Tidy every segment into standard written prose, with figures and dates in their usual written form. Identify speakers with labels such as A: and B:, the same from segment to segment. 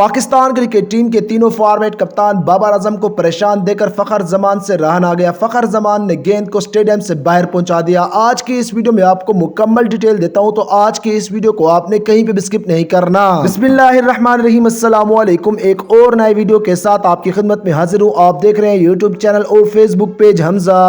A: Pakistan cricket team کے تینوں format کپتان بابر اعظم کو پریشان دے کر فخر زمان سے رہن آ گیا۔ فخر زمان نے گیند کو اسٹیڈیم سے باہر پہنچا دیا۔ آج کی اس ویڈیو میں آپ کو مکمل ڈیٹیل دیتا ہوں، تو آج کی اس ویڈیو کو آپ نے کہیں پہ بھی سکپ نہیں کرنا۔ بسم اللہ الرحمن الرحیم، السلام علیکم۔ ایک اور نئی ویڈیو کے ساتھ آپ کی خدمت میں حاضر ہوں۔ آپ دیکھ رہے ہیں یوٹیوب چینل اور فیس بک پیج حمزہ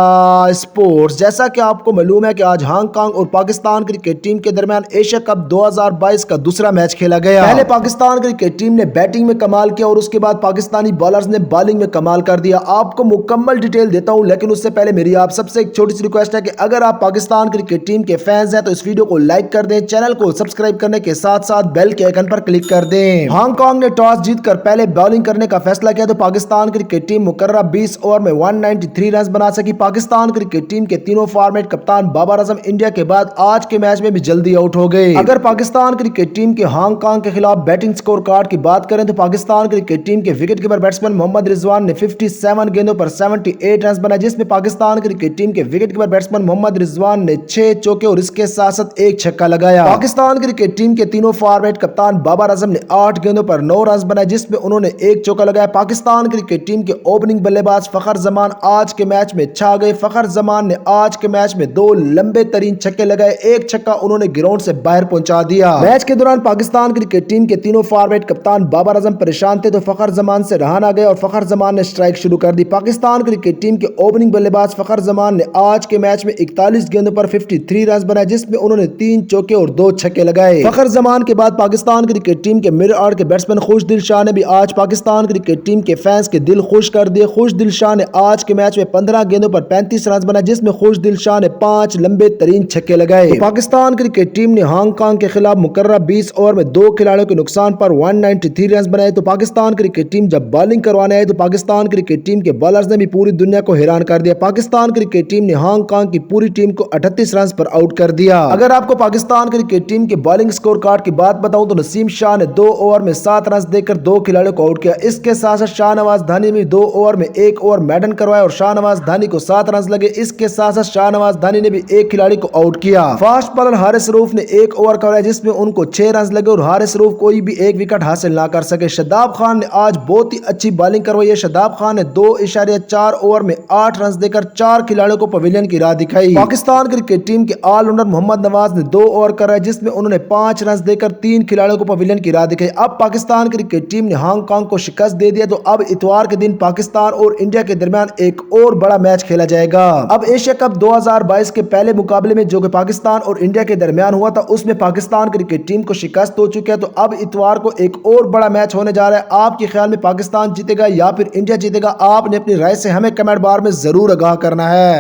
A: اسپورٹس۔ جیسا کہ آپ کو معلوم ہے کہ آج ہانگ کانگ اور پاکستان کرکٹ ٹیم کے درمیان ایشیا کپ 2022 کا دوسرا میچ کھیلا گیا۔ پہلے پاکستان کرکٹ ٹیم نے بیٹنگ میں کمال کیا اور اس کے بعد پاکستانی بالرز نے بالنگ میں کمال کر دیا۔ آپ کو مکمل ڈیٹیل دیتا ہوں، لیکن اس سے پہلے میری آپ سب سے ایک چھوٹی سی ریکویسٹ ہے کہ اگر آپ پاکستان کرکٹ ٹیم کے فینز ہیں تو اس ویڈیو کو لائک کر دیں، چینل کو سبسکرائب کرنے کے ساتھ ساتھ بیل کے آئیکن پر کلک کر دیں۔ ہانگ کانگ نے ٹاس جیت کر پہلے بالنگ کرنے کا فیصلہ کیا تو پاکستان کرکٹ ٹیم مقررہ 20 اوور میں 193 رنز بنا سکی۔ پاکستان کرکٹ ٹیم کے تینوں فارمیٹ کپتان بابر اعظم انڈیا کے بعد آج کے میچ میں بھی جلدی آؤٹ ہو گئے۔ اگر پاکستان کرکٹ ٹیم کے ہانگ کانگ کے خلاف بیٹنگ سکور کارڈ کی بات کریں تو پاکستان کرکٹ ٹیم کے وکٹ کیپر بیٹسمین محمد رضوان نے 57 گیندوں پر 78 رنز بنائے، جس میں پاکستان کرکٹ ٹیم کے وکٹ کیپر بیٹسمین محمد رضوان نے 6 چوکے اور اس کے ساتھ ساتھ ایک چھکا لگایا۔ پاکستان کرکٹ ٹیم کے تینوں فارمیٹ کپتان بابر اعظم نے 8 گیندوں پر 9 رنز بنائے، جس میں انہوں نے ایک چوکا لگایا۔ پاکستان کرکٹ ٹیم کے اوپننگ بلے باز فخر زمان آج کے میچ میں چھا گئے۔ فخر زمان نے آج کے میچ میں 2 لمبے ترین چھکے لگائے، ایک چھکا انہوں نے گراؤنڈ سے باہر پہنچا دیا۔ میچ کے دوران پاکستان کرکٹ ٹیم کے تینوں فارمیٹ کپتان بابر اعظم پریشان تھے تو فخر زمان سے رہن آ گئے اور فخر زمان نے سٹرائک شروع کر دی۔ پاکستان کرکٹ ٹیم کے اوپننگ بلے باز فخر زمان نے آج کے میچ میں 41 گیندوں پر 53 رنز بنائے، جس میں انہوں نے 3 چوکے اور 2 چھکے لگائے۔ فخر زمان کے بعد پاکستان کرکٹ ٹیم کے مڈ آرڈر کے بیٹسمین خوش دل شاہ نے بھی آج پاکستان کرکٹ ٹیم کے فینس کے دل خوش کر دیے۔ خوش دل شاہ نے آج کے میچ میں 15 گیندوں پر 35 رنز بنائے، جس میں خوش دل شاہ نے 5 لمبے ترین چھکے لگائے۔ پاکستان کرکٹ ٹیم نے ہانگ کانگ کے خلاف مقررہ 20 اوور میں 2 کھلاڑیوں کے نقصان پر 193 رنز بنائے تو پاکستان کرکٹ ٹیم جب بالنگ کروانے آئے تو پاکستان کرکٹ ٹیم کے بالرز نے بھی پوری دنیا کو حیران کر دیا۔ پاکستان کرکٹ ٹیم نے ہانگ کانگ کی پوری ٹیم کو 38 رنز پر آؤٹ کر دیا۔ اگر آپ کو پاکستان کرکٹ ٹیم کے بالنگ سکور کارڈ کی بات بتاؤں تو نسیم شاہ نے 2 اوور میں 7 رنز دے کر 2 کھلاڑیوں کو آؤٹ کیا۔ اس کے ساتھ ساتھ شاہ نواز دھانی نے 2 اوور میں 1 اوور میڈن کروایا اور شاہ نواز دھانی کو 7 رنز لگے۔ اس کے ساتھ ساتھ شاہ نواز دھانی نے بھی ایک کھلاڑی کو آؤٹ کیا۔ فاسٹ بالر حارث روف نے 1 اوور کروایا، جس میں ان کو 6 رنز لگے اور حارث روف کوئی بھی ایک وکٹ حاصل نہ کر سکے۔ شاداب خان نے آج بہت ہی اچھی بالنگ کروائی ہے۔ شاداب خان نے 2.4 اوور میں 8 رنز دے کر 4 کھلاڑیوں کو پویلین کی راہ دکھائی۔ پاکستان کرکٹ ٹیم کے آل راؤنڈر محمد نواز نے 2 اوور کرائے، جس میں انہوں نے 5 رنز دے کر 3 کھلاڑیوں کو پویلین کی راہ دکھائی۔ اب پاکستان کرکٹ ٹیم نے ہانگ کانگ کو شکست دے دیا تو اب اتوار کے دن پاکستان اور انڈیا کے درمیان ایک اور بڑا میچ کھیلا جائے گا۔ اب ایشیا کپ 2022 کے پہلے مقابلے میں جو کہ پاکستان اور انڈیا کے درمیان ہوا تھا، اس میں پاکستان کرکٹ ٹیم کو شکست ہو چکی ہے، تو اب اتوار کو ایک اور بڑا میچ ہونے جا رہا ہے۔ آپ کے خیال میں پاکستان جیتے گا یا پھر انڈیا جیتے گا؟ آپ نے اپنی رائے سے ہمیں کمنٹ بار میں ضرور آگاہ کرنا ہے۔